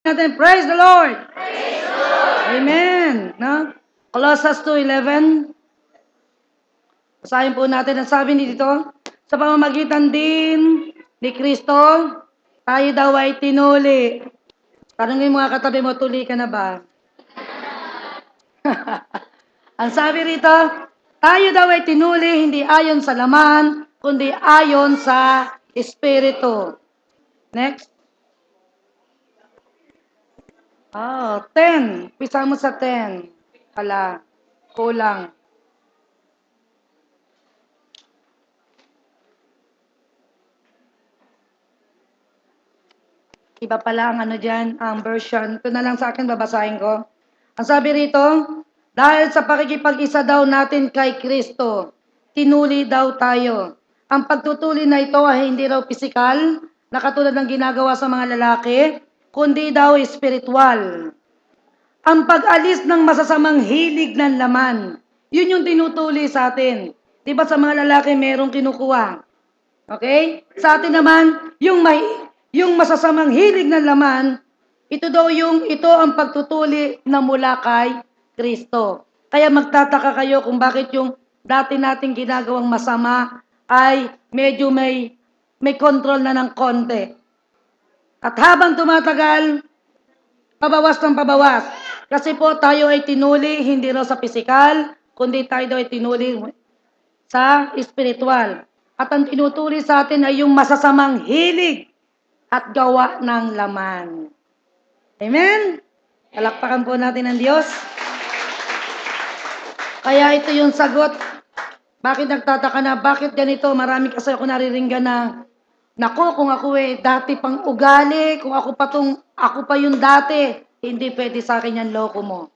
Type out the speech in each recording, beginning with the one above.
natin, praise the Lord! Praise the Lord! Amen! No? Colossians 2:11. Basahin po natin ang sabi dito. Sa pamamagitan din ni Kristo, tayo daw ay tinuli. Tanungin mga katabi mo, tuli ka na ba? Ang sabi rito, tayo daw ay tinuli hindi ayon sa laman, kundi ayon sa Espiritu. Next. 10. Pisa mo sa 10. Hala, kulang. Iba pala ang dyan, ang version. Ito na lang sa akin, babasahin ko. Ang sabi rito, dahil sa pakikipag-isa daw natin kay Kristo, tinuli daw tayo. Ang pagtutuli na ito ay hindi raw pisikal, na katulad ng ginagawa sa mga lalaki, kundi daw espiritual. Ang pag-alis ng masasamang hilig ng laman, yun yung tinutuli sa atin. Diba sa mga lalaki merong kinukuha? Okay? Sa atin naman, yung masasamang hilig ng laman, ito ang pagtutuli na mula kay Kristo. Kaya magtataka kayo kung bakit yung dati nating ginagawang masama ay medyo may control na ng konti. At habang tumatagal, pabawas ng pabawas. Kasi po tayo ay tinuli hindi raw sa pisikal, kundi tayo ay tinuli sa espiritual. At ang tinutuli sa atin ay yung masasamang hilig at gawa ng laman. Amen? Palakpakan po natin ang Diyos. Kaya ito yung sagot. Bakit nagtataka na? Bakit ganito? Marami kasi ako nariringgan na, naku, kung ako dati pang ugali, kung ako pa yung dati, hindi pwede sa akin yan, loko mo.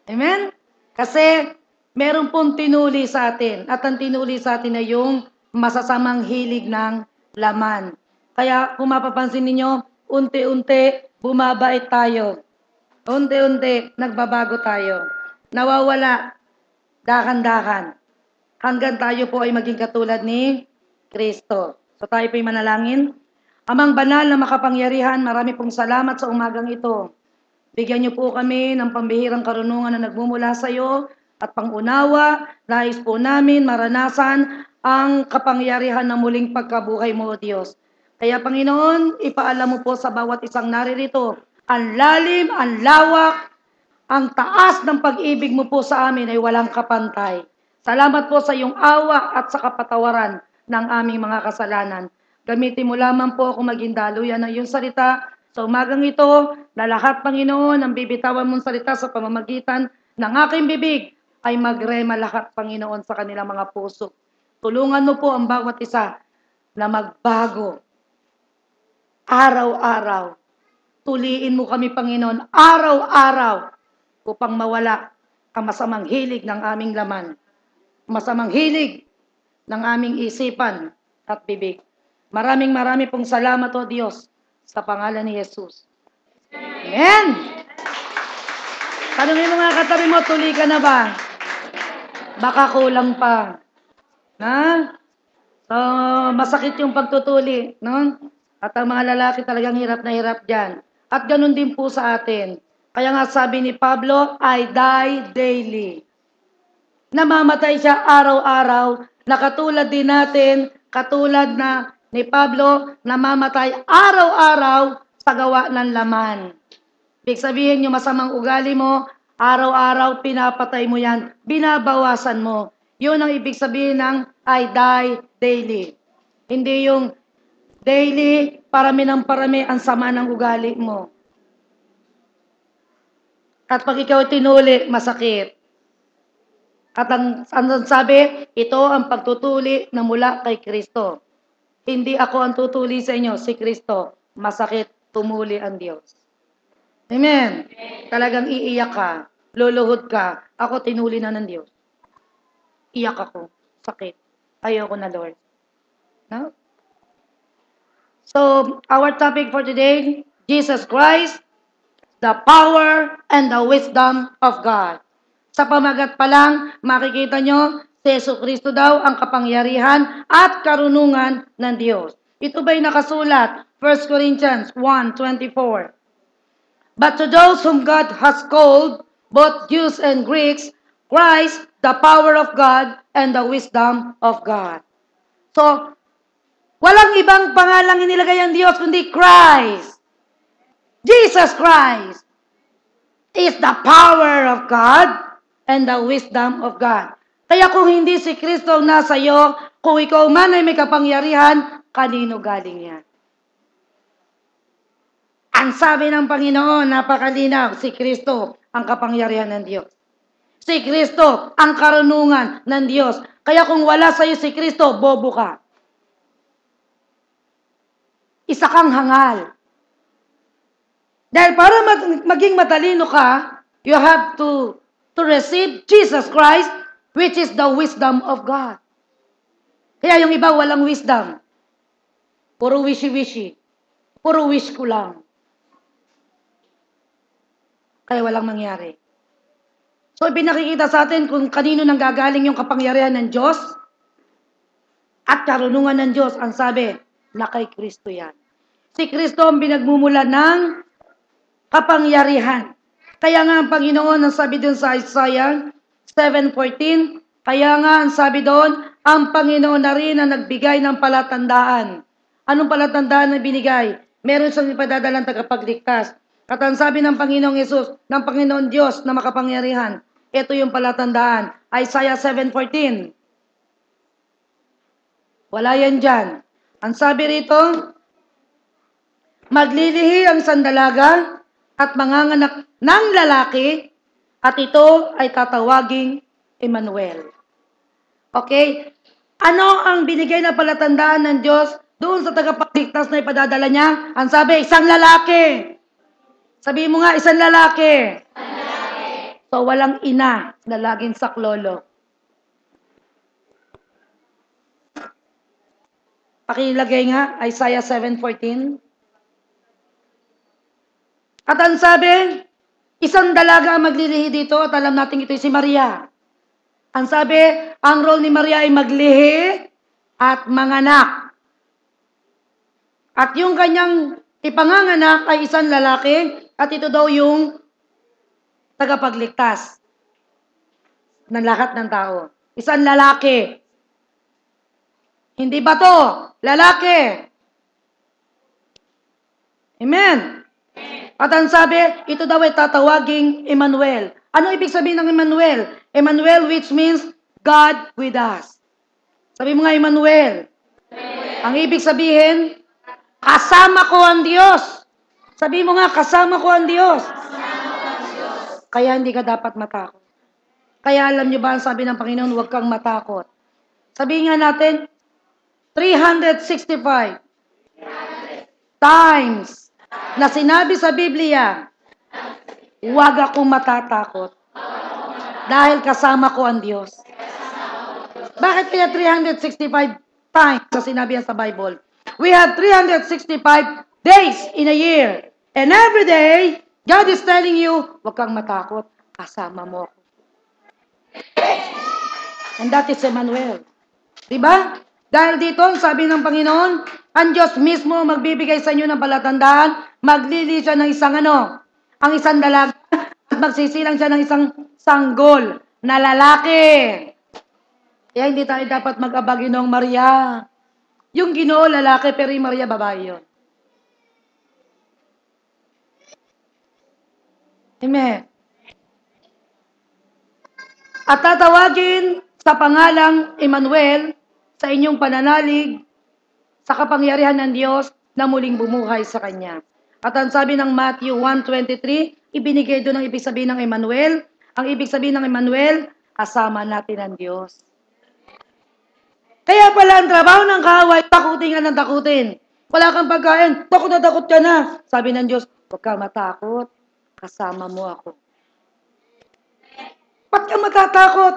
Amen? Kasi meron pong tinuli sa atin. At ang tinuli sa atin ay yung masasamang hilig ng laman. Kaya kung mapapansin ninyo, unti-unti bumabait tayo. Unti-unti nagbabago tayo. Nawawala, dahan-dahan. Hanggang tayo po ay maging katulad ni Kristo. So tayo po'y manalangin. Amang banal na makapangyarihan, marami pong salamat sa umagang ito. Bigyan niyo po kami ng pambihirang karunungan na nagmumula sa iyo at pangunawa, nais po namin maranasan ang kapangyarihan ng muling pagkabuhay mo, O Diyos. Kaya Panginoon, ipaalam mo po sa bawat isang naririto, ang lalim, ang lawak, ang taas ng pag-ibig mo po sa amin ay walang kapantay. Salamat po sa iyong awa at sa kapatawaran ng aming mga kasalanan. Gamitin mo lamang po ako maging daluyan ng iyong salita sa umagang ito, na lahat, Panginoon, ang bibitawan mong salita sa pamamagitan ng aking bibig ay magrema lahat, Panginoon, sa kanilang mga puso. Tulungan mo po ang bawat isa na magbago. Araw-araw. Tuliin mo kami, Panginoon, araw-araw upang mawala ang masamang hilig ng aming laman. Masamang hilig ng aming isipan at bibig. Maraming pong salamat, O Diyos, sa pangalan ni Jesus. Amen! Tanungin mo mga katabi mo, tuli ka na ba? Baka kulang pa. Ha? So, masakit yung pagtutuli, no? At ang mga lalaki talagang hirap na hirap dyan. At ganun din po sa atin. Kaya nga sabi ni Pablo, I die daily. Namamatay siya araw-araw, na katulad din natin, katulad na ni Pablo, namamatay araw-araw sa gawa ng laman. Ibig sabihin yung masamang ugali mo, araw-araw pinapatay mo yan, binabawasan mo. Yun ang ibig sabihin ng I die daily. Hindi yung daily, parami ng parami ang sama ng ugali mo. At pag ikaw tinuli, masakit. At ang sabi, ito ang pagtutuli na mula kay Kristo. Hindi ako ang tutuli sa inyo, si Kristo. Masakit, tumuli ang Diyos. Amen. Talagang iiyak ka, luluhod ka, ako tinuli na ng Diyos. Iyak ako, sakit. Ayoko na, Lord. No? So, our topic for today, Jesus Christ, the power and the wisdom of God. Sa pamagat pa lang, makikita nyo, si Yesu Cristo daw ang kapangyarihan at karunungan ng Diyos. Ito ba'y nakasulat? 1 Corinthians 1:24. But to those whom God has called, both Jews and Greeks, Christ, the power of God and the wisdom of God. So, walang ibang pangalang inilagay ang Diyos kundi Christ. Jesus Christ is the power of God and the wisdom of God. Kaya kung hindi si Kristo ang nasa iyo, kung ikaw man ay may kapangyarihan, kanino galing yan? Ang sabi ng Panginoon, napakalinaw, si Kristo ang kapangyarihan ng Diyos. Si Kristo ang karunungan ng Diyos. Kaya kung wala sa iyo si Kristo, bobo ka. Isa kang hangal. Dahil para maging matalino ka, you have to receive Jesus Christ, which is the wisdom of God. Kaya yung iba walang wisdom. Puro wishy-wishy. Puro wish ko lang. Kaya walang mangyari. So, pinakikita sa atin kung kanino nang gagaling yung kapangyarihan ng Diyos at karunungan ng Diyos. Ang sabi, na kay Kristo yan. Si Kristo ang pinagmumula ng kapangyarihan. Kaya nga ang Panginoon, ang sabi doon sa Isaiah 7:14, kaya nga ang sabi doon, ang Panginoon na rin ang nagbigay ng palatandaan. Anong palatandaan na binigay? Meron siyang ipadadalang tagapagligtas. At ang sabi ng Panginoong Yesus, ng Panginoon Diyos na makapangyarihan, ito yung palatandaan. Isaiah 7:14. Wala yan dyan. Ang sabi rito, maglilihi ang sandalaga at manganganak ng lalaki at ito ay tatawaging Emmanuel. Okay? Ano ang binigay na palatandaan ng Diyos doon sa tagapagligtas na ipadadala niya? Ang sabi, isang lalaki. Sabi mo nga, isang lalaki. So, walang ina na laging saklolo. Pakilagay nga, Isaiah 7:14. At ang sabi, isang dalaga ang maglilihi dito at alam natin ito si Maria. Ang sabi, ang role ni Maria ay maglihi at manganak. At yung kanyang ipanganganak ay isang lalaki at ito daw yung tagapagligtas ng lahat ng tao. Isang lalaki. Hindi ba to? Lalaki. Amen. At ang sabi, ito daw ay tatawaging Emmanuel. Ano ibig sabihin ng Emmanuel? Emmanuel which means God with us. Sabi mo nga Emmanuel. Ang ibig sabihin, kasama ko ang Diyos. Sabi mo nga, kasama ko ang Diyos. Kaya hindi ka dapat matakot. Kaya alam nyo ba ang sabi ng Panginoon, huwag kang matakot. Sabihin nga natin, 365 times na sinabi sa Biblia, huwag akong matatakot dahil kasama ko ang Diyos. Bakit kaya 365 times na sinabi yan sa Bible? We have 365 days in a year. And every day, God is telling you, huwag kang matakot, kasama mo ako. And that is Emmanuel. Diba? Dahil dito, sabi ng Panginoon, ang Diyos mismo magbibigay sa inyo ng palatandaan, maglili siya ng isang ang isang dalaga, at magsisilang siya ng isang sanggol na lalaki. Kaya hindi tayo dapat mag-aba, Ginoong Maria. Yung Ginoo lalaki, pero yung Maria babae yun. Amen. At tatawagin sa pangalang Emmanuel sa inyong pananalig sa kapangyarihan ng Diyos na muling bumuhay sa Kanya. At ang sabi ng Matthew 1:23, ibinigay doon ang ibig sabihin ng Emmanuel. Ang ibig sabihin ng Emmanuel, kasama natin ang Diyos. Kaya pala ang trabaho ng kaaway, takutin ka ng takutin. Wala kang pagkain, takot na takot ka na. Sabi ng Diyos, huwag ka matakot, kasama mo ako. Ba't ka matatakot?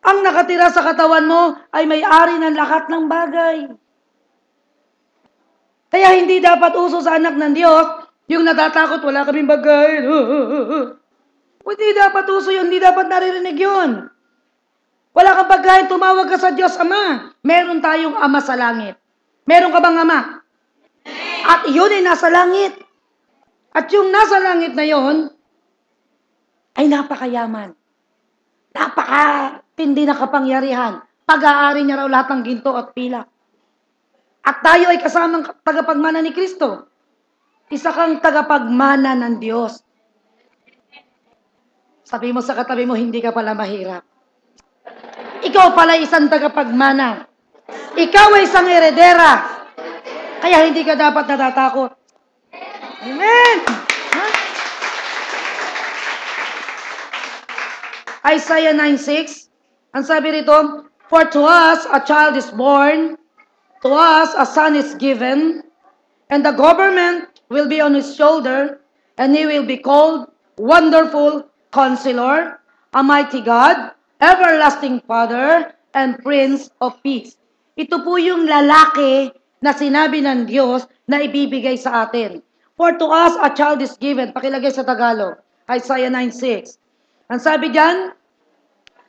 Ang nakatira sa katawan mo ay may-ari ng lahat ng bagay. Kaya hindi dapat uso sa anak ng Diyos, yung natatakot, wala kaming bagay. Hindi dapat uso yun, hindi dapat naririnig yun. Wala kang pagkain, tumawag ka sa Diyos Ama. Meron tayong Ama sa langit. Meron ka bang Ama? At yun ay nasa langit. At yung nasa langit na yon ay napakayaman. Napakatindi na kapangyarihan. Pag-aari niya raw lahat ng ginto at pilak. At tayo ay kasamang tagapagmana ni Kristo. Isa kang tagapagmana ng Diyos. Sabi mo sa katabi mo, hindi ka pala mahirap. Ikaw pala isang tagapagmana. Ikaw ay isang heredera. Kaya hindi ka dapat natatakot. Amen! Isaiah 9:6, ang sabi rito, for to us a child is born, to us a son is given, and the government will be on his shoulder, and he will be called Wonderful Counselor, a Mighty God, Everlasting Father, and Prince of Peace. Ito po yung lalaki na sinabi ng Diyos na ibibigay sa atin. For to us a child is given. Pakilagay sa Tagalog. Isaiah 9:6. Ang sabi diyan,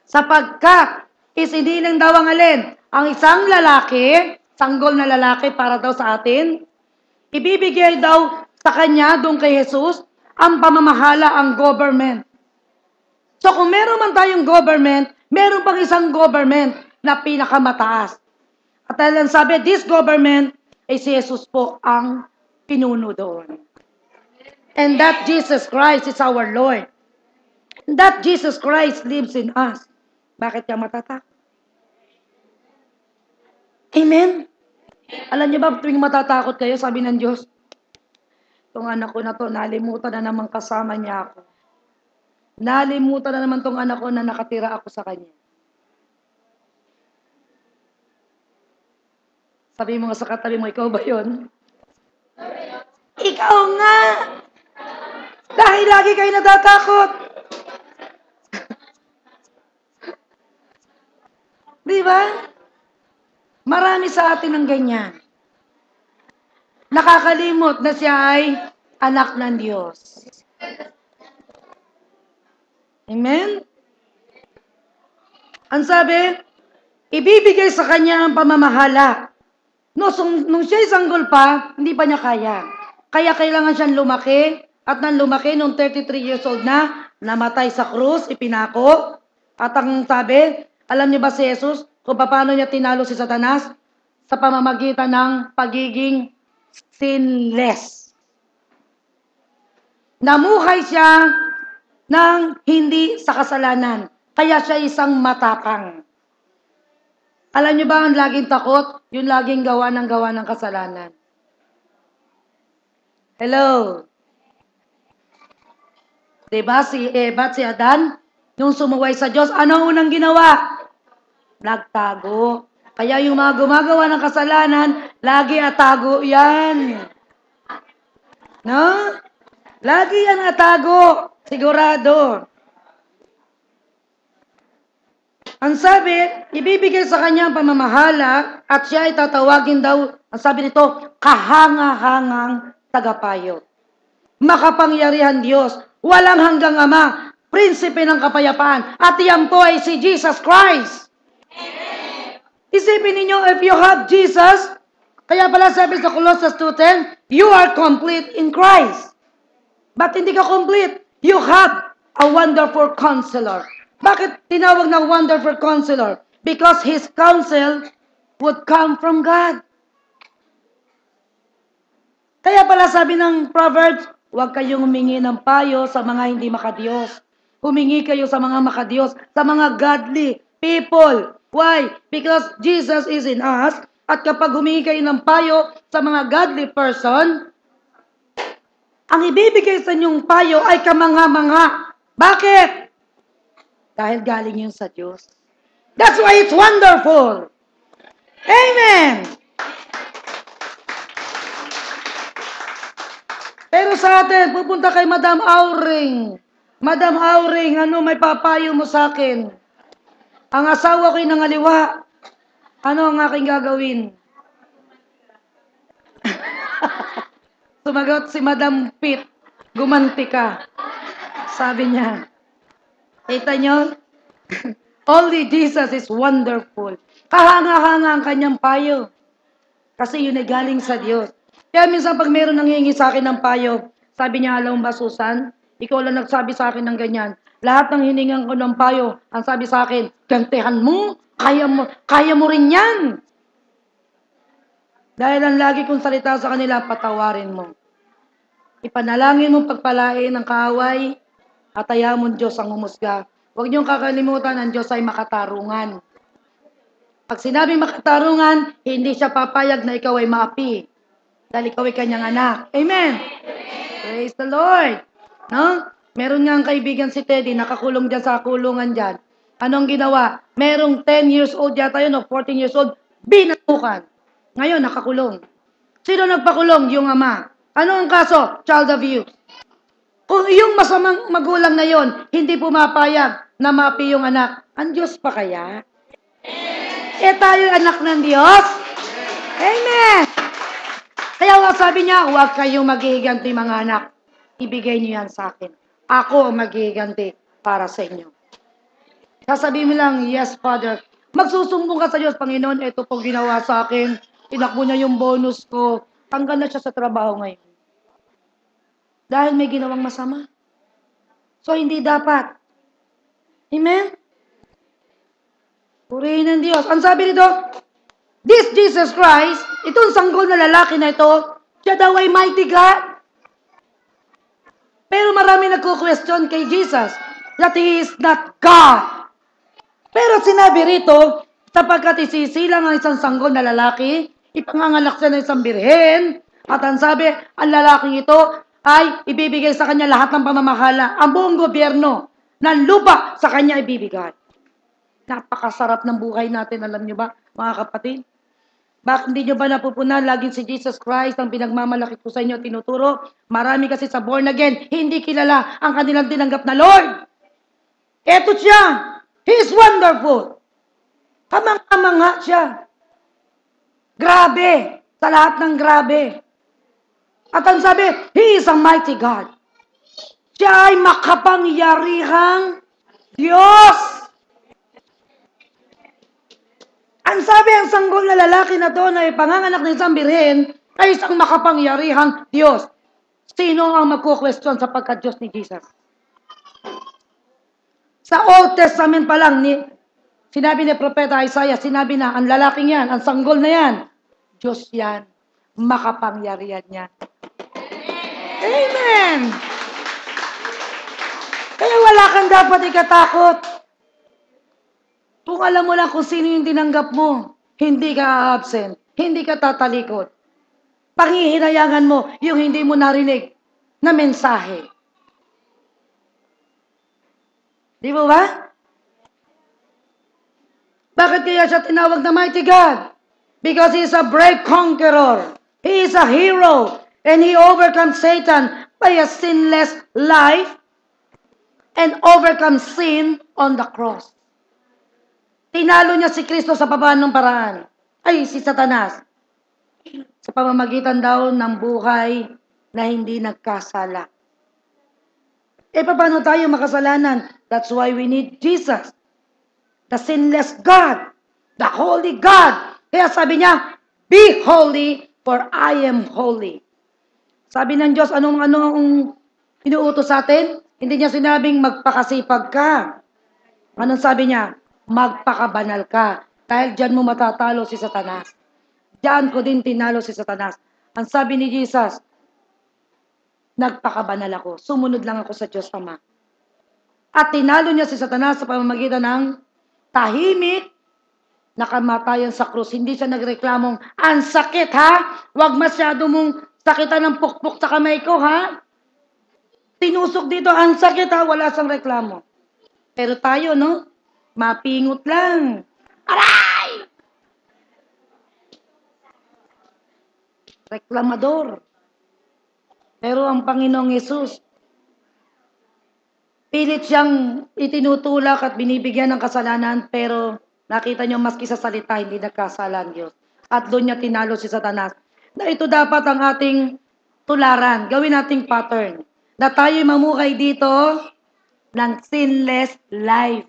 sapagkat isinilang daw ang alin? Ang isang lalaki, sanggol na lalaki para daw sa atin, ibibigay daw sa kanya, doon kay Jesus, ang pamamahala, ang government. So kung meron man tayong government, meron pang isang government na pinakamataas. At talagang sabi, this government, ay si Jesus po ang pinuno doon. And that Jesus Christ is our Lord. And that Jesus Christ lives in us. Bakit ka matatakot? Amen? Alam niyo ba, tuwing matatakot kayo, sabi ng Diyos, itong anak ko na to, nalimutan na naman kasama niya ako. Nalimutan na naman tong anak ko na nakatira ako sa kanya. Sabi mo nga sa katabi mo, ikaw ba yun? Ikaw nga! Dahil lagi kayo natatakot. Di ba? Marami sa atin ng ganyan. Nakakalimot na siya ay anak ng Diyos. Amen? Ang sabi, ibibigay sa kanya ang pamamahala. No, nung siya sanggol pa, hindi pa niya kaya. Kaya kailangan siyang lumaki, at nang lumaki, nung 33 years old na, namatay sa krus, ipinako. At ang sabi, alam niyo ba si Jesus, kung paano niya tinalo si Satanas? Sa pamamagitan ng pagiging sinless. Namuhay siya ng hindi sa kasalanan. Kaya siya isang matapang. Alam niyo ba ang laging takot? Yung laging gawa ng kasalanan. Hello? Diba si Eva at si Adan? Nung sumuway sa Diyos, ano ang unang ginawa? Nagtago. Kaya yung mga gumagawa ng kasalanan, lagi atago yan. No? Lagi yan atago. Sigurado. Ang sabi, ibibigay sa kanya ang pamamahala at siya ay tatawagin daw, ang sabi nito, kahanga-hangang tagapayo. Makapangyarihan Diyos, walang hanggang Ama, prinsipe ng kapayapaan, at iyan po ay si Jesus Christ. Amen. Isipin ninyo, if you have Jesus, kaya pala sabi sa Colossians 2:10, you are complete in Christ. But hindi ka complete. You have a wonderful counselor. Bakit tinawag ng wonderful counselor? Because his counsel would come from God. Kaya pala sabi ng Proverbs, huwag kayong humingi ng payo sa mga hindi makadiyos. Humingi kayo sa mga makadiyos, sa mga godly people. Why? Because Jesus is in us. At kapag humingi kayo ng payo sa mga godly person, ang ibibigay sa inyong payo ay kamangha-mangha. Bakit? Dahil galing yun sa Diyos. That's why it's wonderful. Amen! Pero sa atin, pupunta kay Madam Auring. Madam Auring, ano may papayo mo sa akin? Ang asawa ko'y nangaliwa. Ano ang aking gagawin? Sumagot si Madam Pitt. Gumanti ka. Sabi niya. Kita nyo? Only Jesus is wonderful. Kahanga-hanga ang kanyang payo. Kasi yun ay galing sa Diyos. Kaya minsan pag meron nanghihingi sa akin ng payo, Sabi niya, alam mo ba, Susan, ikaw lang nagsabi sa akin ng ganyan. Lahat ng hiningan ko ng payo, ang sabi sa akin, gantihan mo, kaya mo rin yan. Dahil ang lagi kong salita sa kanila, patawarin mo. Ipanalangin mo pagpalain ng kaaway, at ayaw mo Diyos ang humusga. Huwag niyong kakalimutan, ang Diyos ay makatarungan. Pag sinabi makatarungan, hindi siya papayag na ikaw ay maapi. Dahil ikaw ay kanyang anak. Amen. Praise the Lord. No? Meron nga ang kaibigan si Teddy, nakakulong dyan sa kulungan dyan. Anong ginawa? Merong 10 years old yata yun, o 14 years old, binatukan. Ngayon, nakakulong. Sino nagpakulong? Yung ama. Ano ang kaso? Child abuse. Kung yung masamang magulang na yon, hindi pumapayag na mapi yung anak, ang Diyos pa kaya? Tayo anak ng Diyos? Amen! Kaya nga sabi niya, huwag kayong maghihiganti mga anak. Ibigay niyo yan sa akin. Ako ang maghihiganti para sa inyo. Sasabihin mo lang, yes, Father. Magsusumbong ka sa Diyos, Panginoon, ito po ginawa sa akin. Tinakbo niya yung bonus ko. Tanggal na siya sa trabaho ngayon. Dahil may ginawang masama. So, hindi dapat. Amen? Purihin ng Diyos. Ang sabi nito, this Jesus Christ, itong sanggol na lalaki na ito, siya daw ay mighty God. Pero marami nagko-question kay Jesus that He is not God. Pero sinabi rito, sapagkat isisilang ang isang sanggol na lalaki, ipanganganak siya ng isang birhen, at ang sabi, ang lalaking ito ay ibibigay sa kanya lahat ng pamamahala, ang buong gobyerno ng lupa sa kanya ibibigay. Napakasarap ng buhay natin, alam nyo ba, mga kapatid? Bakit hindi nyo ba napupunan? Laging si Jesus Christ ang pinagmamalaki ko sa inyo, tinuturo. Marami kasi sa born again, hindi kilala ang kanilang tinanggap na Lord. Eto siya. He is wonderful. Kamang-kamanga siya. Grabe. Sa lahat ng grabe. At ang sabi, He is a mighty God. Siya ay makapangyarihang Diyos. Ang sabi, ang sanggol na lalaki na to na ipanganganak ng isang birhen ay isang makapangyarihang Diyos. Sino ang magkukwestiyon sa pagka-Diyos ni Jesus? Sa Old Testament pa lang, sinabi ni Propeta Isaiah, sinabi na, ang lalaking yan, ang sanggol na yan, Diyos yan, makapangyarihan yan. Amen! Kaya wala kang dapat ikatakot. Kung alam mo lang kung sino yung tinanggap mo, hindi ka absent, hindi ka tatalikod. Pangihinayangan mo yung hindi mo narinig na mensahe. Di ba ba? Bakit kaya siya tinawag na mighty God? Because He is a brave conqueror. He is a hero. And He overcomes Satan by a sinless life and overcomes sin on the cross. Tinalo niya si Kristo sa paanong paraan? Ay, si Satanas. Sa pamamagitan daw ng buhay na hindi nagkasala. Paano tayo makasalanan? That's why we need Jesus. The sinless God. The holy God. Kaya sabi niya, be holy for I am holy. Sabi ng Diyos, anong inuutos sa atin? Hindi niya sinabing magpakasipag ka. Anong sabi niya? Magpakabanal ka. Dahil dyan mo matatalo si Satanas. Diyan ko din tinalo si Satanas. Ang sabi ni Jesus, nagpakabanal ako. Sumunod lang ako sa Diyos Ama. At tinalo niya si Satanas sa pamamagitan ng tahimik na kamatayan sa krus. Hindi siya nagreklamong, ang sakit ha? Huwag masyado mong sakitan ng pukpuk sa kamay ko ha? Tinusok dito, ang sakit ha? Wala sang reklamo. Pero tayo, no? Mapingot lang. Aray! Reklamador. Pero ang Panginoong Yesus, pilit siyang itinutulak at binibigyan ng kasalanan, pero nakita niyo maski sa salita, hindi nagkasala ang Diyos. At doon niya tinalo si Satanas. Na ito dapat ang ating tularan, gawin nating pattern. Na tayo mamuhay dito ng sinless life.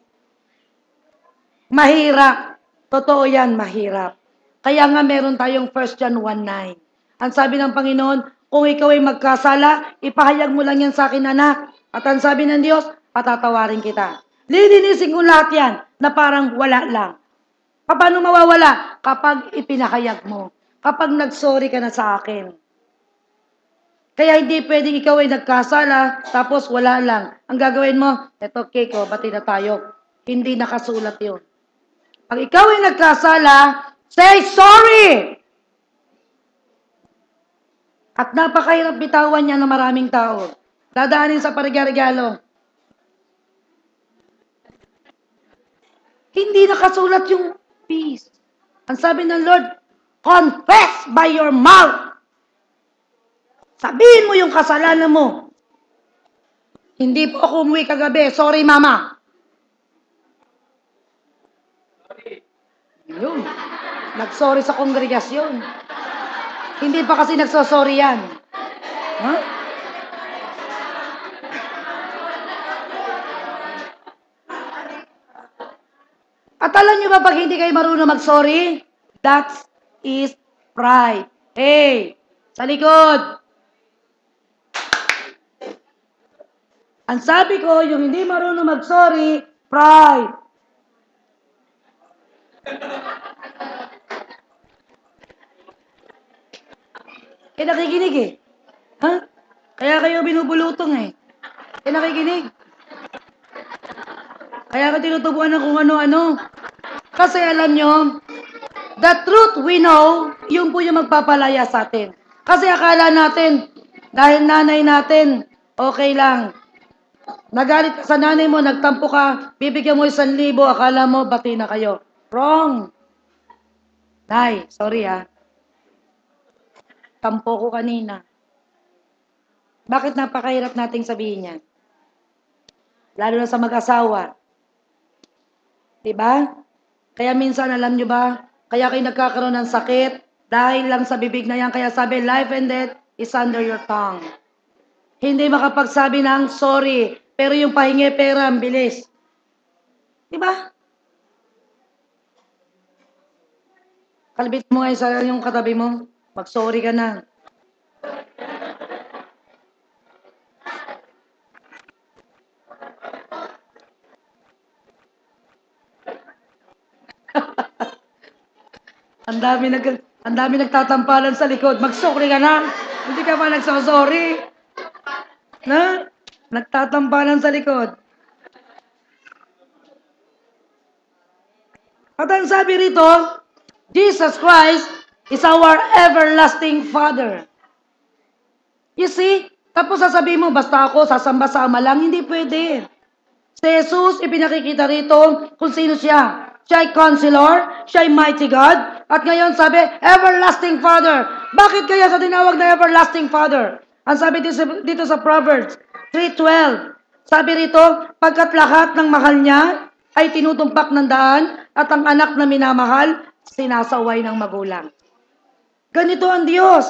Mahirap. Totoo yan, mahirap. Kaya nga meron tayong 1 John 1:9. Ang sabi ng Panginoon, Kung ikaw ay magkasala, ipahayag mo lang yan sa akin, anak. At ang sabi ng Diyos, patatawarin kita. Lilinisin ko lahat yan na parang wala lang. Paano mawawala? Kapag ipinahayag mo. Kapag nagsorry ka na sa akin. Kaya hindi pwedeng ikaw ay nagkasala, tapos wala lang. Ang gagawin mo, eto Keiko, bati na tayo. Hindi nakasulat yun. Pag ikaw ay nagkasala, say sorry! At napakahirap bitawan niya ng maraming tao. Dadaanin sa parigya-regalo. Hindi nakasulat yung peace. Ang sabi ng Lord, confess by your mouth. Sabihin mo yung kasalanan mo. Hindi po ako umuwi kagabi. Sorry, mama. Yun. Nagsorry sa kongregasyon. Hindi pa kasi nagsosorry yan. Huh? At alam nyo ba pag hindi kayo marunong mag-sorry? That is pride. Hey, sa likod. Ang sabi ko, yung hindi marunong mag-sorry, pride. Eh, nakikinig eh. Ha? Kaya kayo binubulutong eh. Eh, nakikinig. Kaya ka tinutubuan ng kung ano-ano. Kasi alam nyo, the truth we know, yung po yung magpapalaya sa atin. Kasi akala natin, dahil nanay natin, okay lang. Nagalit ka sa nanay mo, nagtampo ka, bibigyan mo 1,000, akala mo, bati na kayo. Wrong. Nay, sorry ha. Tampo ko kanina. Bakit napakahirap nating sabihin yan? Lalo na sa mag-asawa. Diba? Kaya minsan, alam nyo ba, kaya kayo nagkakaroon ng sakit dahil lang sa bibig na yan. Kaya sabi, life and death is under your tongue. Hindi makapagsabi ng sorry, pero yung pahingi pera, ang bilis. Diba? Kalbit mo ngayon sa yung katabi mo, mag-sorry ka na. Ang dami nagtatampalan sa likod. Mag-sorry ka na. Hindi ka pa nagsosorry. Na? Nagtatampalan sa likod. At ang sabi rito, Jesus Christ is our everlasting Father. You see? Tapos sasabihin mo, basta ako, sasamba sa Ama lang. Hindi pwede. Si Jesus, ipinakikita rito kung sino siya. Siya ay Counselor, siya ay Mighty God, at ngayon sabi, Everlasting Father. Bakit kaya sa tinawag na Everlasting Father? Ang sabi dito sa Proverbs 3:12, sabi rito, pagkat lahat ng mahal niya ay tinutumpak ng daan, at ang anak na minamahal, sinasaway ng magulang. Ganito ang Diyos.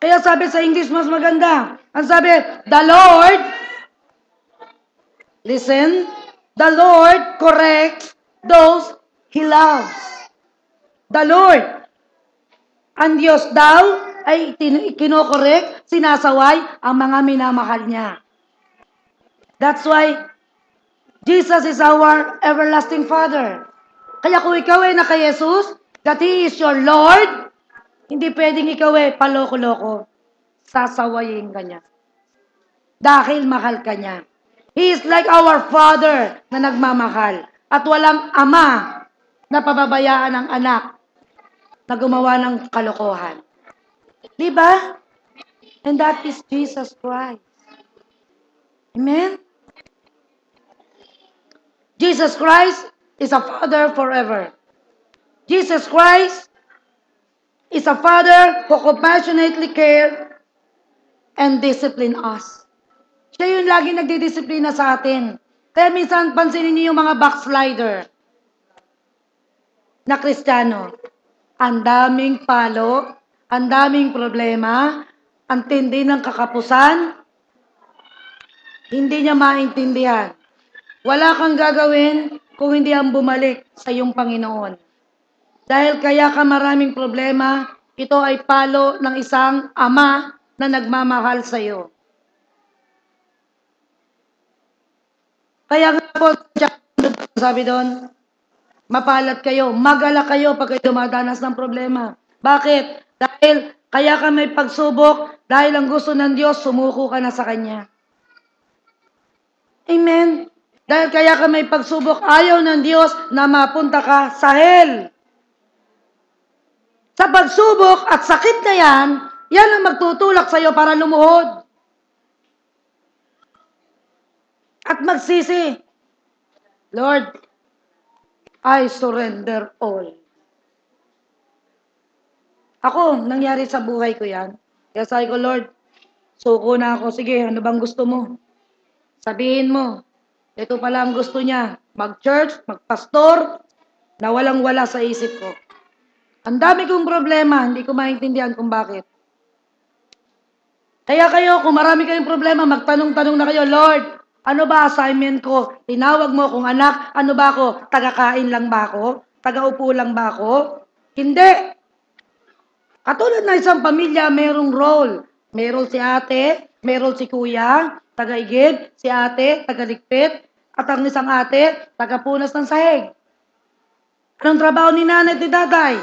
Kaya sabi sa English mas maganda. Ang sabi, the Lord, listen, the Lord corrects those He loves. The Lord. Ang Diyos daw ay kinokorek, sinasaway ang mga minamahal niya. That's why Jesus is our everlasting Father. Kaya kung ikaw ay naka-Jesus, that He is your Lord, hindi pwedeng ikaw ay paloko-loko. Sasawayin ka niya. Dahil mahal ka niya. He is like our Father na nagmamahal. At walang ama na pababayaan ng anak na gumawa ng kalokohan. Diba? And that is Jesus Christ. Amen? Jesus Christ is a Father forever. Jesus Christ is a Father who compassionately care and discipline us. Siya yung lagi nagdidisiplina sa atin. Kaya minsan pansinin niyo yung mga backslider na Kristiyano. Ang daming palo, ang daming problema, ang tindi ng kakapusan, hindi niya maintindihan. Wala kang gagawin kung hindi ang bumalik sa iyong Panginoon. Dahil kaya ka maraming problema, ito ay palo ng isang ama na nagmamahal sa'yo. Kaya nga po, sabi doon, mapalad kayo, mag-alala kayo pag kayo dumadanas ng problema. Bakit? Dahil kaya ka may pagsubok, dahil ang gusto ng Diyos, sumuko ka na sa Kanya. Amen? Dahil kaya ka may pagsubok, ayaw ng Diyos na mapunta ka sa hell. Sa pagsubok at sakit na yan ang magtutulak sa'yo para lumuhod. At magsisi, Lord, I surrender all. Ako, nangyari sa buhay ko yan. Kaya sabi ko, Lord, suko na ako. Sige, ano bang gusto mo? Sabihin mo. Ito pala ang gusto niya. Mag-church, mag-pastor, na walang-wala sa isip ko. Ang dami kong problema, hindi ko maintindihan kung bakit. Kaya kayo, kung marami kayong problema, magtanong-tanong na kayo, Lord, ano ba assignment ko? Tinawag mo kung anak, ano ba ako? Taga-kain lang ba ako? Taga-upo lang ba ako? Hindi. Katulad na isang pamilya, merong role. Meron si ate, meron si kuya, taga-igib, si ate, taga-ligpit, at ang isang ate, taga-punas ng sahig. Anong trabaho ni nanay at ni tatay?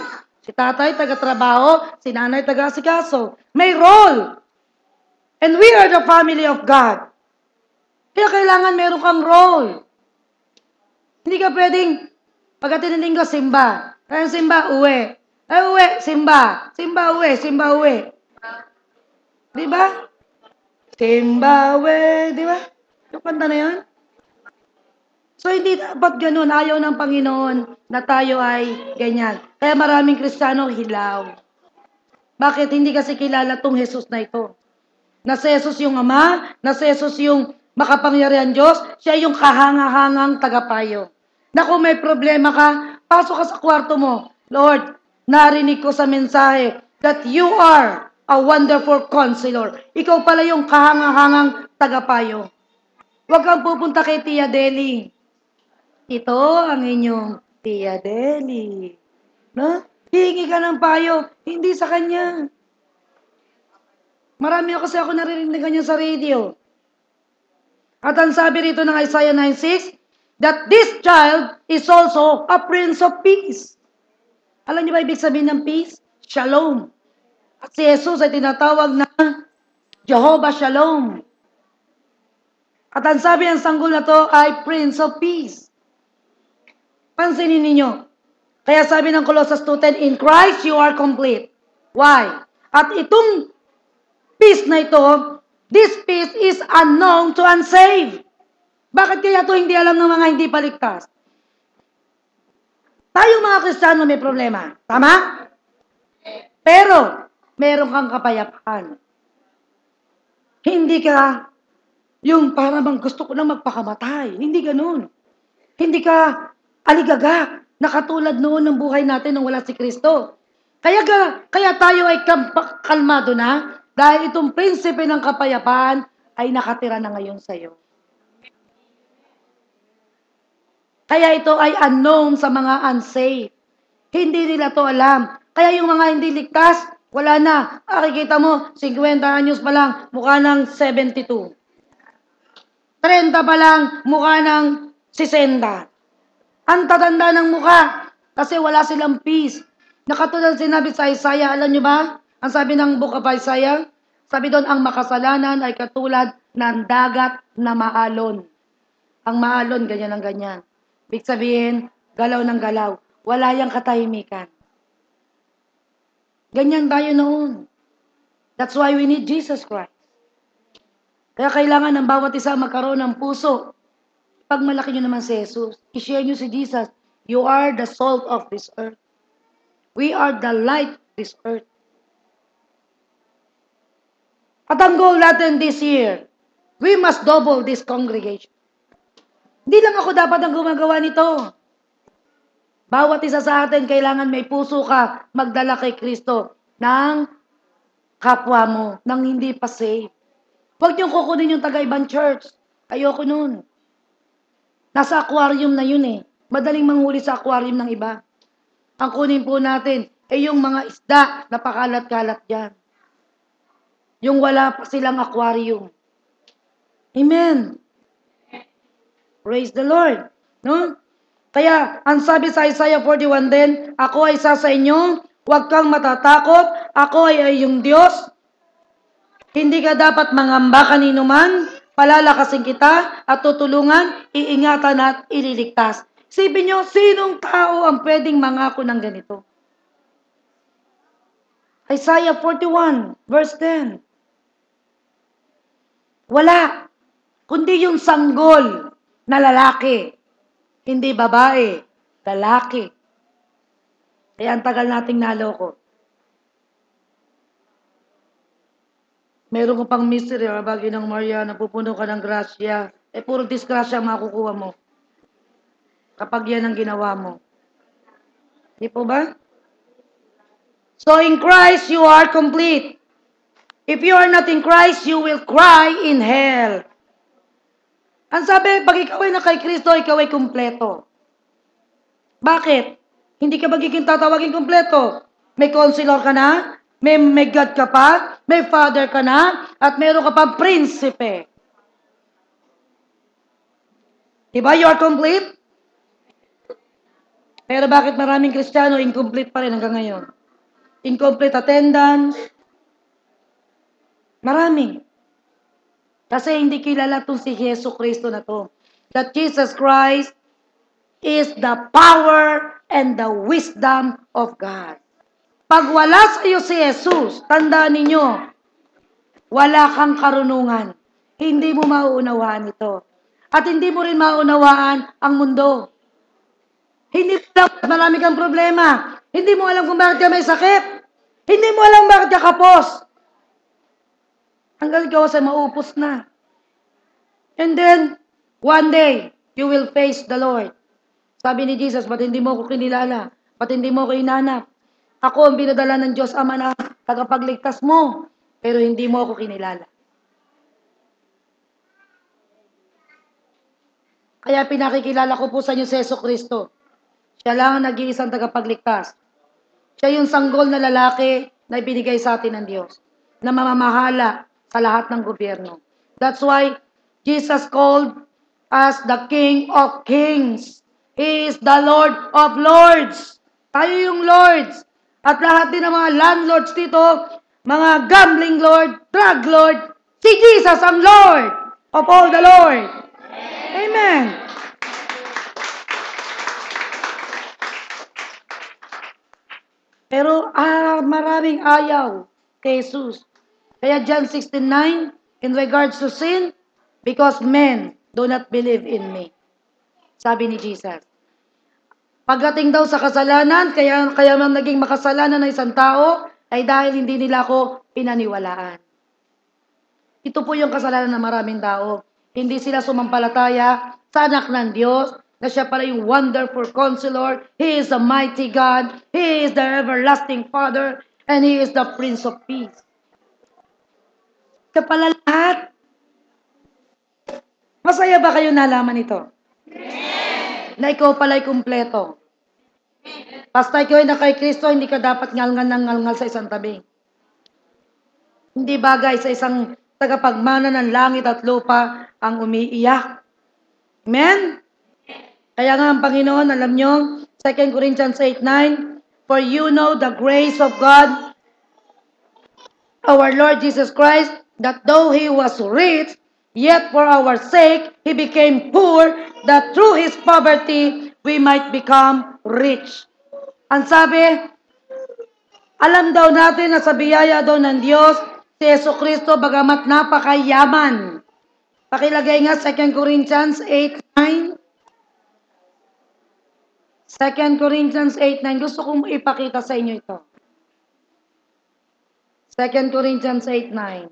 Si tatay, taga-trabaho, si nanay, taga-asikaso. May role. And we are the family of God. Kaya kailangan meron kang role. Hindi ka pwedeng, pagdating ng linggo, simba. Kaya simba, uwi. Ay, uwi, simba. Simba, uwi, simba, uwi. Diba? Simba, uwi, diba? Yung kanta na yun? So, hindi dapat ganun. Ayaw ng Panginoon na tayo ay ganyan. Kaya maraming Kristiyano hilaw. Bakit? Hindi kasi kilala tong Jesus na ito. Na si Jesus yung Ama, na si Jesus yung makapangyarihan Diyos, siya yung kahanga-hangang tagapayo. Na kung may problema ka, pasok ka sa kwarto mo. Lord, narinig ko sa mensahe that you are a wonderful counselor. Ikaw pala yung kahanga-hangang tagapayo. Huwag kang pupunta kay Tia Deli. Ito ang inyong Tia Deli. No? Hihingi ka ng payo, hindi sa kanya. Marami kasi ako naririnig ganyan sa radio. At ang sabi rito ng Isaiah 9:6, that this child is also a prince of peace. Alam niyo ba ibig sabihin ng peace? Shalom. At si Jesus ay tinatawag na Jehovah Shalom. At ang sabi ng sanggol na to ay Prince of Peace. Pansinin ninyo. Kaya sabi ng Colossians 2:10, in Christ you are complete. Why? At itong peace na ito, this peace is unknown to unsaved. Bakit kaya ito hindi alam ng mga hindi paligtas? Tayo mga Kristiyano may problema. Tama? Pero, meron kang kapayapaan. Hindi ka yung para bang gusto ko lang magpakamatay. Hindi ganun. Hindi ka aligaga na katulad noon ng buhay natin nung wala si Kristo. Kaya tayo ay kalmado na dahil itong prinsipe ng kapayapaan ay nakatira na ngayon sa iyo. Kaya ito ay unknown sa mga unsaved. Hindi nila to alam. Kaya yung mga hindi ligtas, wala na. Nakikita mo, 50 anyos pa lang, mukha ng 72. 30 pa lang, mukha ng 60. Ang tatanda ng mukha, kasi wala silang peace. Nakatulad sinabi sa Isaiah, alam nyo ba? Ang sabi ng Book of Isaiah, sabi doon, ang makasalanan ay katulad ng dagat na maalon. Ang maalon, ganyan ang ganyan. Ibig sabihin, galaw ng galaw. Wala yang katahimikan. Ganyan tayo noon. That's why we need Jesus Christ. Kaya kailangan ng bawat isa magkaroon ng puso. Pag malaki nyo naman si Jesus, i-share nyo si Jesus. You are the salt of this earth. We are the light of this earth. At ang goal natin this year, we must double this congregation. Hindi lang ako dapat ang gumagawa nito. Bawat isa sa atin, kailangan may puso ka magdala kay Kristo ng kapwa mo, ng hindi pa safe. Huwag niyong kukunin yung taga-ibang church. Ayoko nun. Nasa aquarium na yun eh. Madaling manghuli sa aquarium ng iba. Ang kunin po natin ay yung mga isda na pakalat-kalat dyan. Yung wala pa silang aquarium. Amen. Praise the Lord. No? Kaya, ang sabi sa Isaiah 41 din, ako ay isa sa inyo, huwag kang matatakot, ako ay iyong Diyos, hindi ka dapat mangamba kanino man, palalakasin kita at tutulungan, iingatan at ililigtas. Isipin nyo, sinong tao ang pwedeng mangako ng ganito? Isaiah 41, verse 10. Wala, kundi yung sanggol na lalaki. Hindi babae, lalaki. Kaya ang tagal nating naloko. Meron ko pang mystery, bagay ng Maria, napupuno ka ng grasya. Puro disgrasya makukuha mo. Kapag yan ang ginawa mo. Di po ba? So in Christ, you are complete. If you are not in Christ, you will cry in hell. Ang sabi, pag ikaw ay na kay Kristo, ikaw ay kumpleto. Bakit? Hindi ka magiging tatawagin kumpleto. May counselor ka na, may God ka pa, may father ka na, at meron ka pang prinsipe. Diba? You are complete? Pero bakit maraming Kristiyano incomplete pa rin hanggang ngayon? Incomplete attendance. Marami. Kasi hindi kilala itong si Yesu Cristo na to. That Jesus Christ is the power and the wisdom of God. Pag wala sa iyo si Jesus, tandaan ninyo, wala kang karunungan. Hindi mo mauunawaan ito. At hindi mo rin mauunawaan ang mundo. Hindi mo alam marami kang problema. Hindi mo alam kung bakit ka may sakit. Hindi mo alam bakit ka kapos. Hanggang ikaw sa maupos na. And then, one day, you will face the Lord. Sabi ni Jesus, ba't hindi mo ako kinilala? Ba't hindi mo ako inanap? Ako ang binadala ng Diyos Ama na tagapagligtas mo, pero hindi mo ako kinilala. Kaya pinakikilala ko po sa inyo si Yesu Cristo. Siya lang ang nag-iisang tagapagligtas. Siya yung sanggol na lalaki na ibinigay sa atin ng Diyos, na mamamahala sa lahat ng gobyerno. That's why Jesus called us the King of Kings. He is the Lord of Lords. Tayo yung Lords. At lahat din ng mga landlords dito, mga gambling lord, drug lord, si Jesus ang Lord of all the Lord. Amen. Pero maraming ayaw kay Jesus. Kaya John 16:9, in regards to sin, because men do not believe in me. Sabi ni Jesus. Pagdating daw sa kasalanan, kaya man naging makasalanan ng isang tao, ay dahil hindi nila ako pinaniwalaan. Ito po yung kasalanan ng maraming tao. Hindi sila sumampalataya sa anak ng Diyos, na siya pala yung wonderful counselor. He is a mighty God. He is the everlasting Father. And He is the Prince of Peace. Siya pala lahat. Masaya ba kayo nalaman ito? Na ikaw pala'y kumpleto. Basta ikaw ay na kay Kristo, hindi ka dapat ngalngal sa isang tabi. Hindi bagay sa isang tagapagmana ng langit at lupa ang umiiyak. Amen? Kaya nga ang Panginoon, alam nyo, 2 Corinthians 8:9, for you know the grace of God, our Lord Jesus Christ, that though He was rich, yet for our sake, He became poor, that through His poverty, we might become rich. Ang sabi, alam daw natin na sa biyaya daw ng Diyos, si Yesu Cristo, bagamat napakayaman. Pakilagay nga 2 Corinthians 8:9. 2 Corinthians 8:9. Gusto kong ipakita sa inyo ito. 2 Corinthians 8:9.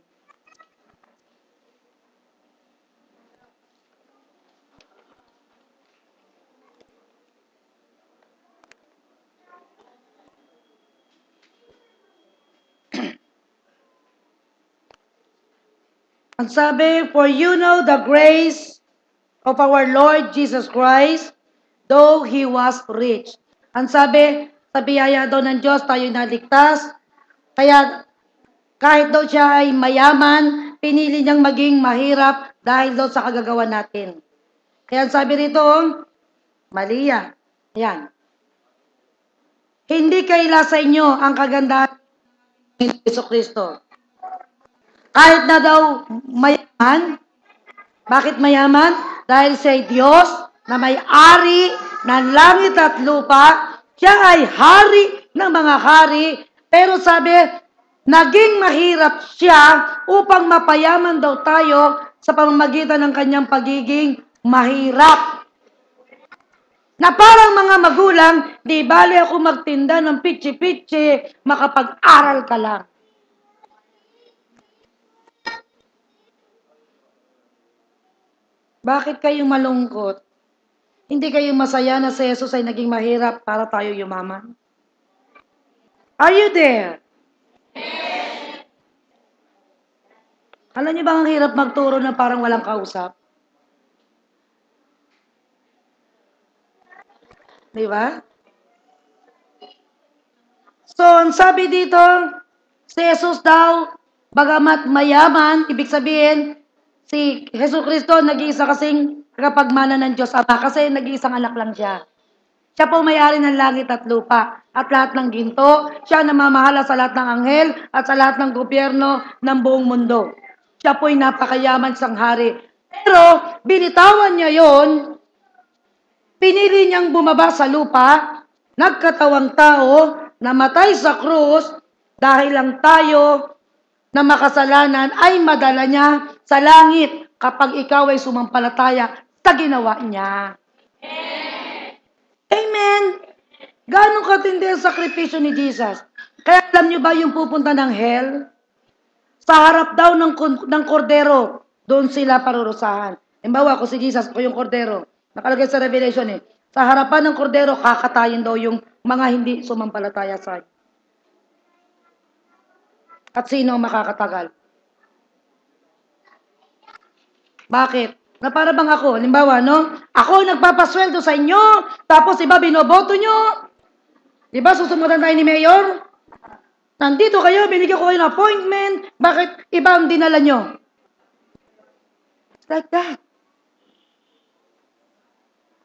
Ang sabi, for you know the grace of our Lord Jesus Christ, though He was rich. Ang sabi, sa biyaya daw ng Diyos, tayo naligtas. Kaya, Kahit daw siya ay mayaman, pinili niyang maging mahirap dahil daw sa kagagawa natin. Kaya sabi rito, mali yan. Yan. Hindi kaila sa inyo ang kagandahan ng Jesucristo. Kahit na daw mayaman, bakit mayaman? Dahil siya ay Diyos na may-ari ng langit at lupa. Siya ay hari ng mga hari. Pero sabi, naging mahirap siya upang mapayaman daw tayo sa pamamagitan ng kanyang pagiging mahirap. Na parang mga magulang, di bali ako magtinda ng pitsi-pitsi, makapag-aral ka lang. Bakit kayo malungkot? Hindi kayo masaya na si Jesus ay naging mahirap para tayo yumaman? Are you there? Alam niyo ba ang hirap magturo na parang walang kausap? Di ba? So, ang sabi dito, si Jesus daw, bagamat mayaman, ibig sabihin, si Jesus Kristo nag-iisa kasing kapagmana ng Diyos Ama kasi nag-iisang anak lang siya. Siya po may-ari ng langit at lupa at lahat ng ginto. Siya namamahala sa lahat ng anghel at sa lahat ng gobyerno ng buong mundo. Siya po'y napakayaman sang hari. Pero binitawan niya yon, pinili niyang bumaba sa lupa, nagkatawang tao, namatay sa krus, dahil lang tayo na makasalanan ay madala niya sa langit kapag ikaw ay sumampalataya sa ginawa niya. Amen! Ganong katindi ang sakripisyo ni Jesus. Kaya alam niyo ba yung pupunta ng hell? Sa harap daw ng kordero, doon sila parurusahan. Halimbawa, ako si Jesus, ako yung kordero. Nakalagay sa Revelation Sa harapan ng kordero, kakatayin daw yung mga hindi sumampalataya sa akin. At sino ang makakatagal? Bakit? Na para bang ako, halimbawa, no? Ako nagpapasweldo sa inyo, tapos iba binoboto nyo. Diba susundan tayo ni Mayor? Nandito kayo, binigyan ko kayo ng appointment. Bakit iba ang dinala nyo? It's like that.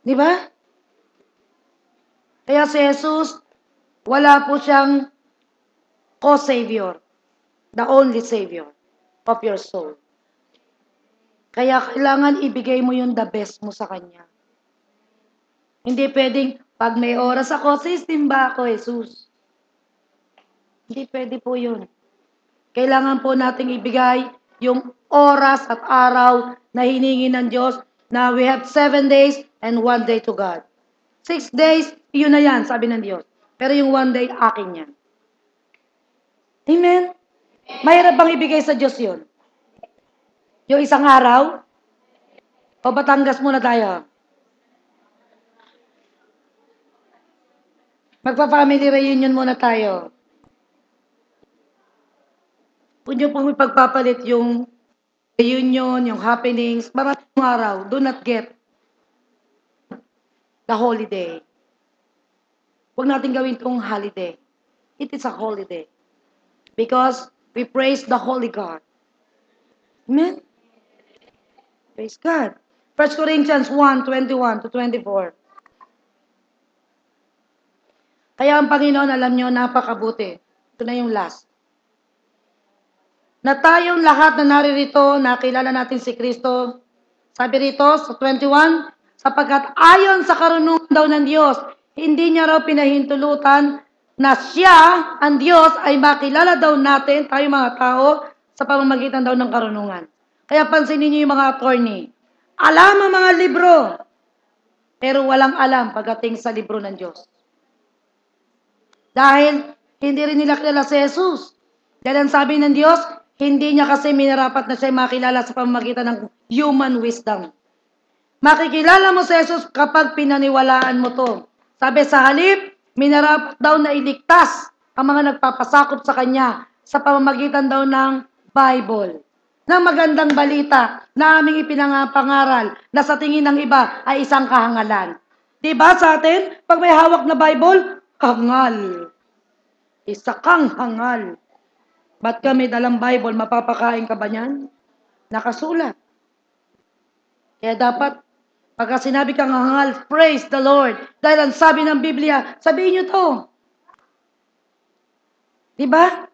Diba? Kaya si Jesus, wala po siyang co-savior. The only savior of your soul. Kaya kailangan ibigay mo yung the best mo sa Kanya. Hindi pwedeng, pag may oras ako, sisimba ako, Jesus. Hindi pwede po yun. Kailangan po nating ibigay yung oras at araw na hiningi ng Diyos na we have 7 days and 1 day to God. 6 days, yun na yan, sabi ng Diyos. Pero yung 1 day, akin yan. Amen? Mahirap bang ibigay sa Diyos yun? Yung isang araw? O Batangas muna tayo? Magpa-family reunion muna tayo. Kung nyo pong ipagpapalit yung reunion, yung happenings, maraming araw, do not get the holiday. Huwag natin gawin itong holiday. It is a holiday. Because we praise the Holy God. Amen? Praise God. 1 Corinthians 1:21-24. Kaya ang Panginoon, alam nyo, napakabuti. Ito na yung last. Na tayong lahat na naririto, nakilala natin si Kristo. Sabi rito sa 21, sapagkat ayon sa karunungan daw ng Diyos, hindi niya raw pinahintulutan na siya, ang Diyos, ay makilala daw natin, tayo mga tao, sa pamamagitan daw ng karunungan. Kaya pansinin niyo yung mga attorney. Alam ang mga libro, pero walang alam pagdating sa libro ng Diyos. Dahil hindi rin nila kilala si Jesus. Dahil ang sabi ng Diyos, hindi niya kasi minarapat na siya makilala sa pamamagitan ng human wisdom. Makikilala mo si Jesus kapag pinaniwalaan mo to. Sabi sa halip, minarapat daw na iligtas ang mga nagpapasakop sa Kanya sa pamamagitan daw ng Bible. Ng magandang balita na aming ipinangapangaral na sa tingin ng iba ay isang kahangalan. Diba sa atin, pag may hawak na Bible, hangal. Isa kang hangal. Ba't ka may dalang Bible, mapapakain ka ba niyan? Nakasulat. Kaya dapat, pagka sinabi kang hangal, praise the Lord. Dahil ang sabi ng Biblia, sabihin nyo to. Diba?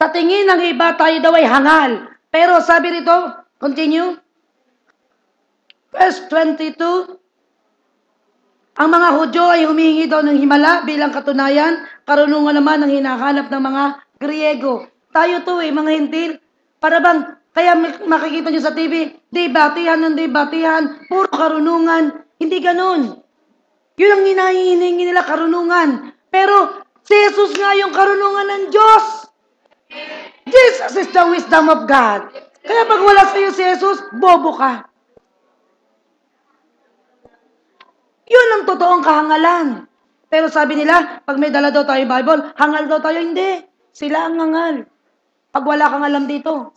Sa tingin ng iba, tayo daw ay hangal. Pero sabi rito, continue. Verse 22, ang mga Hudyo ay humihingi daw ng himala bilang katunayan, karunungan naman ang hinahanap ng mga Griego. Tayo to mga Hintil. Para bang, kaya makikita nyo sa TV, debatihan ng debatihan, puro karunungan. Hindi ganun. Yun ang hinahihingi nila, karunungan. Pero, si Jesus nga yung karunungan ng Diyos. Jesus is the wisdom of God. Kaya pag wala sa iyo si Jesus, bobo ka. Yun ang totoong kahangalan. Pero sabi nila, pag may dala daw tayo Bible, hangal daw tayo. Hindi. Sila ang hangal. Pag wala kang alam dito.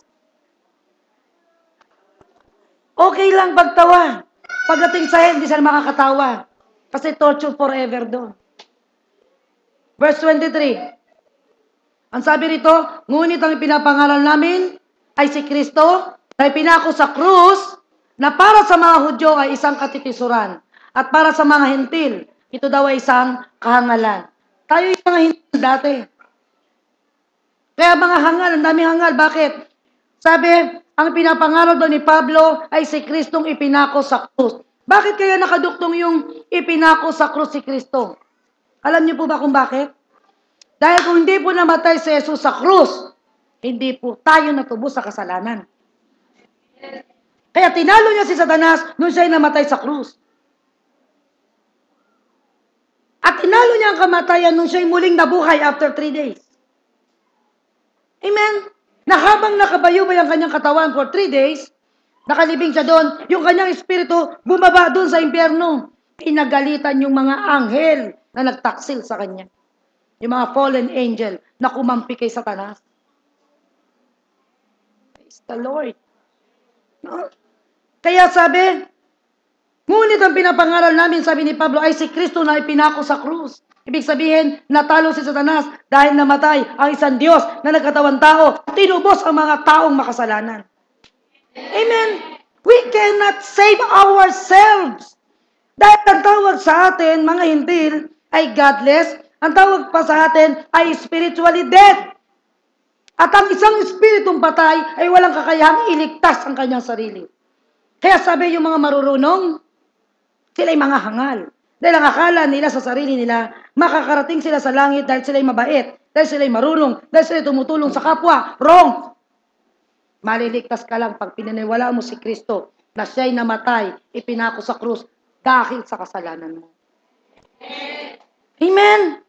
Okay lang pagtawa. Pagdating sa hindi sila makakatawa. Kasi torture forever doon. Verse 23. Ang sabi rito, ngunit ang ipinapangaral namin ay si Kristo na ipinako sa krus na para sa mga Hudyo ay isang katitisuran. At para sa mga Hentil, ito daw ay isang kahangalan. Tayo yung mga Hentil dati. Kaya mga hangal, ang daming hangal. Bakit? Sabi, ang pinapangaral doon ni Pablo ay si Kristong ipinako sa krus. Bakit kaya nakaduktong yung ipinako sa krus si Kristo? Alam niyo po ba kung bakit? Dahil kung hindi po namatay si Jesus sa krus, hindi po tayo natubos sa kasalanan. Kaya tinalo niya si Satanas nung siya'y namatay sa krus. At tinalo niya ang kamatayan nung siya'y muling nabuhay after 3 days. Amen? Na habang nakabayubay ang kanyang katawan for 3 days, nakalibing siya doon, yung kanyang espiritu bumaba doon sa impyerno. Pinagalitan yung mga anghel na nagtaksil sa kanya. Yung mga fallen angel na kumampi kay Satanas. Praise the Lord. No? Kaya sabi, ngunit ang pinapangaral namin, sabi ni Pablo, ay si Kristo na ipinako sa krus. Ibig sabihin, natalo si Satanas dahil namatay ang isang Diyos na nagkatawang tao. Tinubos ang mga taong makasalanan. Amen. We cannot save ourselves. Dahil ang tawag sa atin, mga Hintil, ay godless. Ang tawag pa sa atin ay spiritually dead. At ang isang espiritong patay ay walang kakayahang iligtas ang kanyang sarili. Kaya sabi yung mga marurunong, sila'y mga hangal. Dahil ang akala nila sa sarili nila, makakarating sila sa langit dahil sila'y mabait, dahil sila'y marunong, dahil sila'y tumutulong sa kapwa. Wrong! Maliligtas ka lang pag pinaniwala mo si Kristo na siya'y namatay, ipinako sa krus dahil sa kasalanan mo. Amen!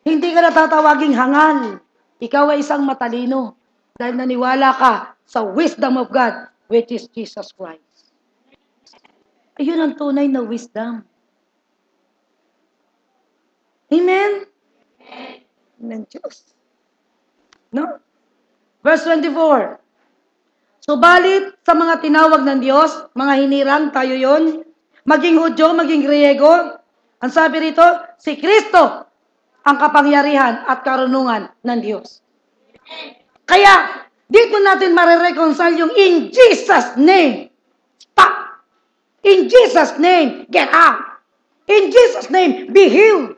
Hindi ka natatawaging hangal. Ikaw ay isang matalino dahil naniwala ka sa wisdom of God, which is Jesus Christ. Ayun ang tunay na wisdom. Amen? Ng Diyos. No? Verse 24. Subalit sa mga tinawag ng Diyos, mga hinirang, tayo yon, maging Hudyo, maging Griego, ang sabi rito, si Kristo ang kapangyarihan at karunungan ng Diyos. Kaya, dito natin marireconcile yung in Jesus' name. Stop! In Jesus' name, get out! In Jesus' name, be healed!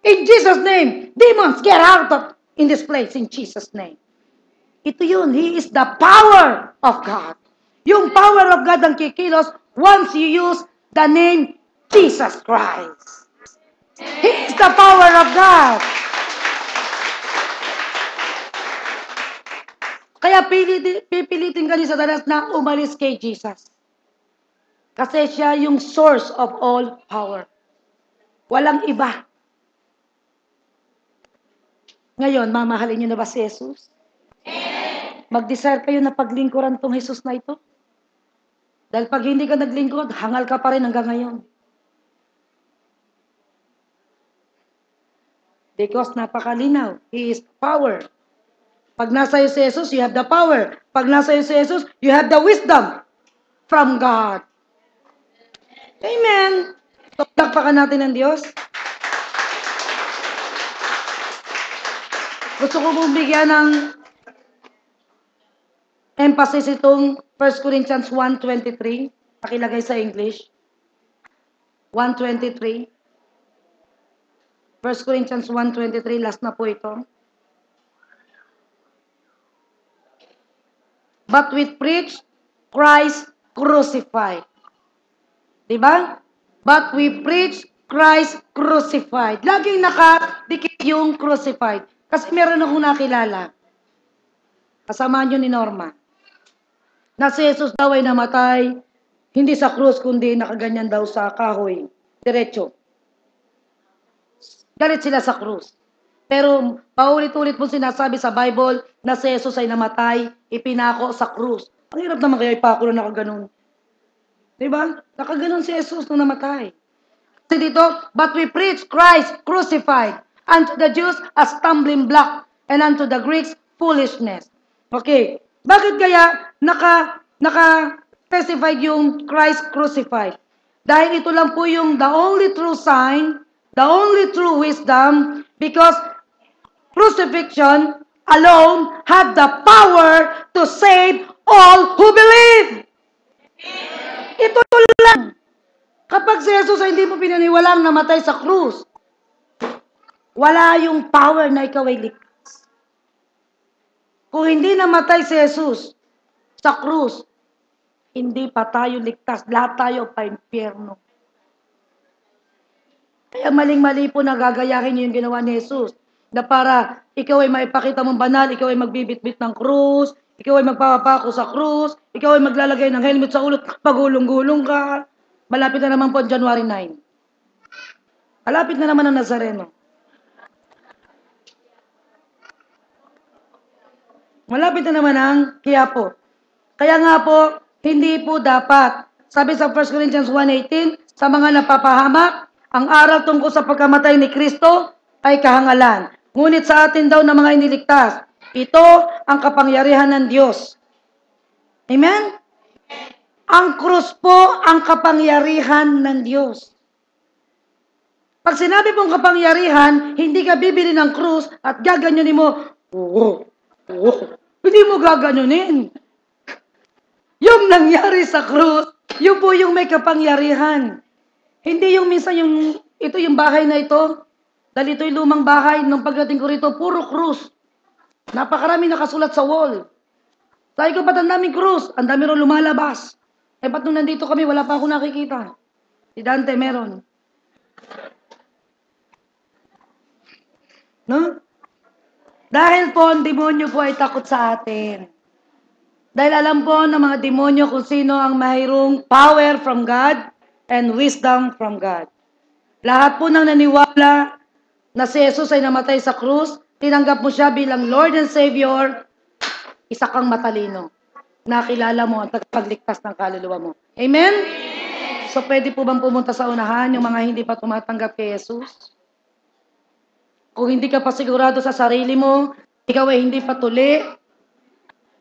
In Jesus' name, demons, get out in this place in Jesus' name. Ito yun. He is the power of God. Yung power of God ang kikilos once you use the name Jesus Christ. He is the power of God. Kaya pipilitin ka ni Satanas na umalis kay Jesus. Kasi siya yung source of all power. Walang iba. Ngayon, mamahalin niyo na ba si Jesus? Mag-desire kayo na paglingkuran tong Jesus na ito? Dahil pag hindi ka naglingkod, hangal ka pa rin hanggang ngayon. Because napakalinaw, He is power. Pag nasa iyo si Jesus, you have the power. Pag nasa iyo si Jesus, you have the wisdom from God. Amen. So, takpakan natin ng Diyos. Gusto ko pong bigyan ng emphasis itong 1 Corinthians 1:23. Pakilagay sa English. 1:23. 1 Corinthians 1:23, last na po ito. But we preach Christ crucified. Diba? But we preach Christ crucified. Laging nakadikit yung crucified. Kasi meron akong nakilala. Kasama nyo ni Norma. Na si Jesus daw ay namatay, hindi sa krus, kundi nakaganyan daw sa kahoy. Diretso. Galit sila sa krus. Pero paulit-ulit mo sinasabi sa Bible na si Jesus ay namatay, ipinako sa krus. Ang hirap naman kaya ipako na nakaganon. Diba? Nakaganon si Jesus nung namatay. Kasi dito, but we preach Christ crucified, unto the Jews a stumbling block, and unto the Greeks foolishness. Okay. Bakit kaya naka-specified yung Christ crucified? Dahil ito lang po yung the only true sign, the only true wisdom, because crucifixion alone had the power to save all who believe. Ito lang. Kapag si Jesus ay hindi mo pinaniwalang namatay sa krus, wala yung power na ikaw ay ligtas. Kung hindi namatay si Jesus sa krus, hindi pa tayo ligtas. Lahat tayo pa impyerno. Kaya maling-mali po nagagayahin yung ginawa ni Jesus. Na para ikaw ay maipakita mong banal, ikaw ay magbibitbit ng krus, ikaw ay magpapako sa krus, ikaw ay maglalagay ng helmet sa ulo, pagulong-gulong ka. Malapit na naman po ang January 9. Malapit na naman ang Nazareno. Malapit na naman ang Quiapo. Kaya nga po, hindi po dapat. Sabi sa 1 Corinthians 1:18, sa mga napapahamak, ang aral tungkol sa pagkamatay ni Kristo ay kahangalan. Ngunit sa atin daw na mga iniligtas, ito ang kapangyarihan ng Diyos. Amen? Ang krus po ang kapangyarihan ng Diyos. Pag sinabi pong kapangyarihan, hindi ka bibili ng krus at gaganyanin mo, hindi mo gaganyanin. Yung nangyari sa krus, yun po yung may kapangyarihan. Hindi yung minsan ito yung bahay na ito, dahil ito yung lumang bahay, nung pagdating ko rito, puro krus. Napakarami nakasulat sa wall. Sabi ko, ba't ang daming krus? Ang dami rin lumalabas. Eh, ba't nung nandito kami, wala pa ako nakikita? Si Dante meron. No? Dahil po, ang demonyo po ay takot sa atin. Dahil alam po ng mga demonyo kung sino ang mayroong power from God and wisdom from God. Lahat po nang naniwala na si Jesus ay namatay sa krus, tinanggap mo siya bilang Lord and Savior, isa kang matalino. Nakilala mo ang tagapagligtas ng kaluluwa mo. Amen? So pwede po bang pumunta sa unahan yung mga hindi pa tumatanggap kay Jesus? Kung hindi ka pa sigurado sa sarili mo, ikaw ay hindi patuli,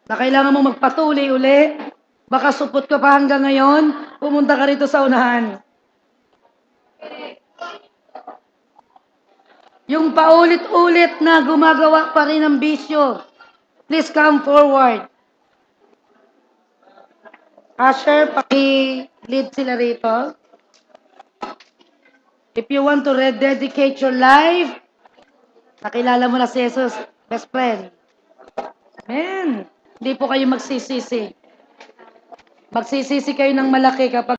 na kailangan mo magpatuli uli, baka supot ka pa hanggang ngayon, pumunta ka rito sa unahan. Yung paulit-ulit na gumagawa pa rin ng bisyo, please come forward. Asher, paki-lead sila rito. If you want to rededicate your life, nakilala mo na si Jesus, best friend. Amen. Hindi po kayo magsisisi. Magsisisi kayo ng malaki kapag